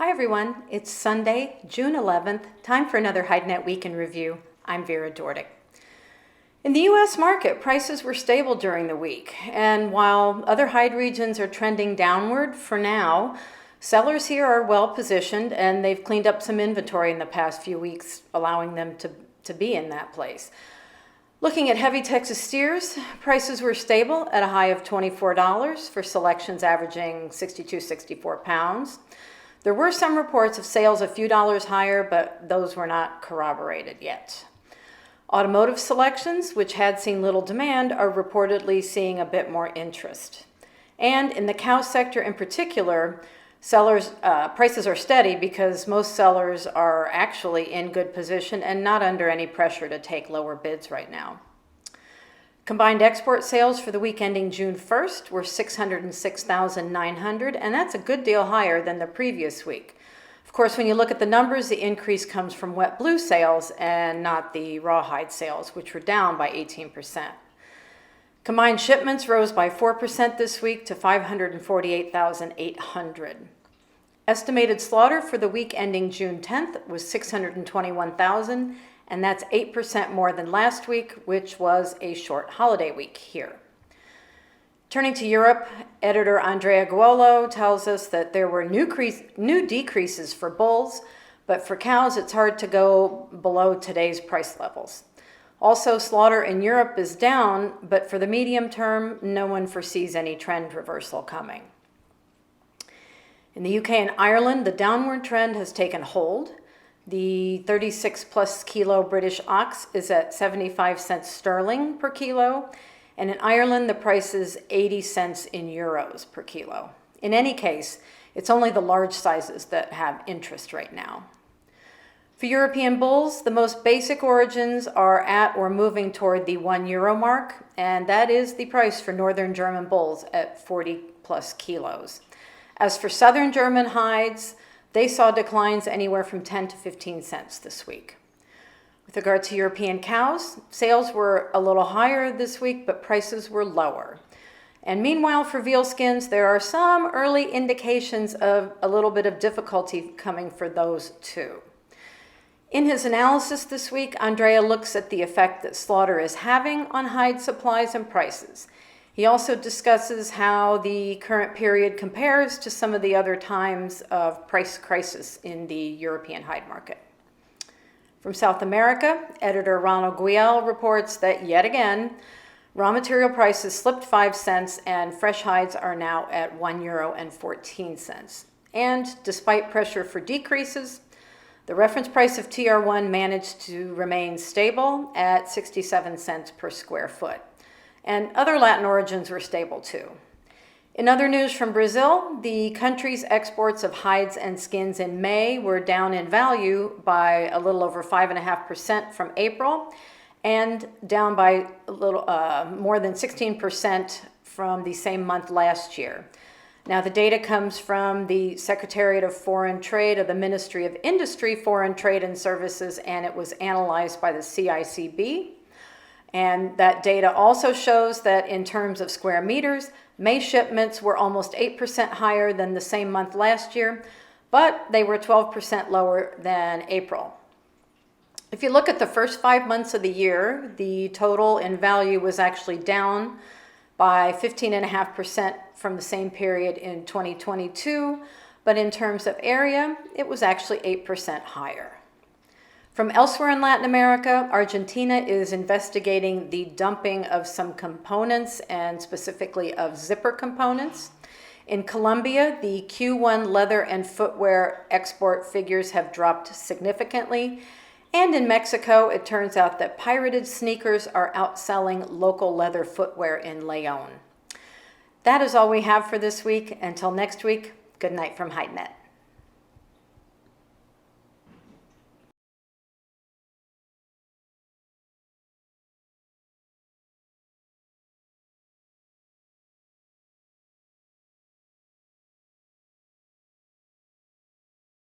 Hi everyone, it's Sunday, June 11th, time for another HideNet Week in Review. I'm Vera Dordick. In the U.S. market, prices were stable during the week, and while other Hide regions are trending downward for now, sellers here are well positioned and they've cleaned up some inventory in the past few weeks, allowing them to be in that place. Looking at heavy Texas steers, prices were stable at a high of $24 for selections averaging 62-64 pounds. There were some reports of sales a few dollars higher, but those were not corroborated yet. Automotive selections, which had seen little demand, are reportedly seeing a bit more interest. And in the cow sector in particular, prices are steady because most sellers are actually in good position and not under any pressure to take lower bids right now. Combined export sales for the week ending June 1st were $606,900, and that's a good deal higher than the previous week. Of course, when you look at the numbers, the increase comes from wet blue sales and not the rawhide sales, which were down by 18%. Combined shipments rose by 4% this week to 548,800. Estimated slaughter for the week ending June 10th was 621,000, and that's 8% more than last week, which was a short holiday week here. Turning to Europe, editor Andrea Guolo tells us that there were new decreases for bulls, but for cows it's hard to go below today's price levels. Also, slaughter in Europe is down, but for the medium term, no one foresees any trend reversal coming. In the UK and Ireland, the downward trend has taken hold. The 36 plus kilo British ox is at 75 cents sterling per kilo, and in Ireland the price is 80 cents in euros per kilo. In any case, it's only the large sizes that have interest right now. For European bulls, the most basic origins are at or moving toward the €1 mark, and that is the price for northern German bulls at 40 plus kilos. As for southern German hides, they saw declines anywhere from 10 to 15 cents this week. With regard to European cows, sales were a little higher this week, but prices were lower. And meanwhile, for veal skins, there are some early indications of a little bit of difficulty coming for those too. In his analysis this week, Andrea looks at the effect that slaughter is having on hide supplies and prices. He also discusses how the current period compares to some of the other times of price crisis in the European hide market. From South America, editor Ronald Guiel reports that yet again, raw material prices slipped 5 cents and fresh hides are now at €1.14. And despite pressure for decreases, the reference price of TR1 managed to remain stable at 67 cents per square foot. And other Latin origins were stable too. In other news from Brazil, the country's exports of hides and skins in May were down in value by a little over 5.5% from April, and down by a little more than 16% from the same month last year. Now, the data comes from the Secretariat of Foreign Trade of the Ministry of Industry, Foreign Trade and Services, and it was analyzed by the CICB. And that data also shows that in terms of square meters, May shipments were almost 8% higher than the same month last year, but they were 12% lower than April. If you look at the first 5 months of the year, the total in value was actually down by 15.5% from the same period in 2022, but in terms of area, it was actually 8% higher. From elsewhere in Latin America, Argentina is investigating the dumping of some components and specifically of zipper components. In Colombia, the Q1 leather and footwear export figures have dropped significantly. And in Mexico, it turns out that pirated sneakers are outselling local leather footwear in León. That is all we have for this week. Until next week, good night from HideNet.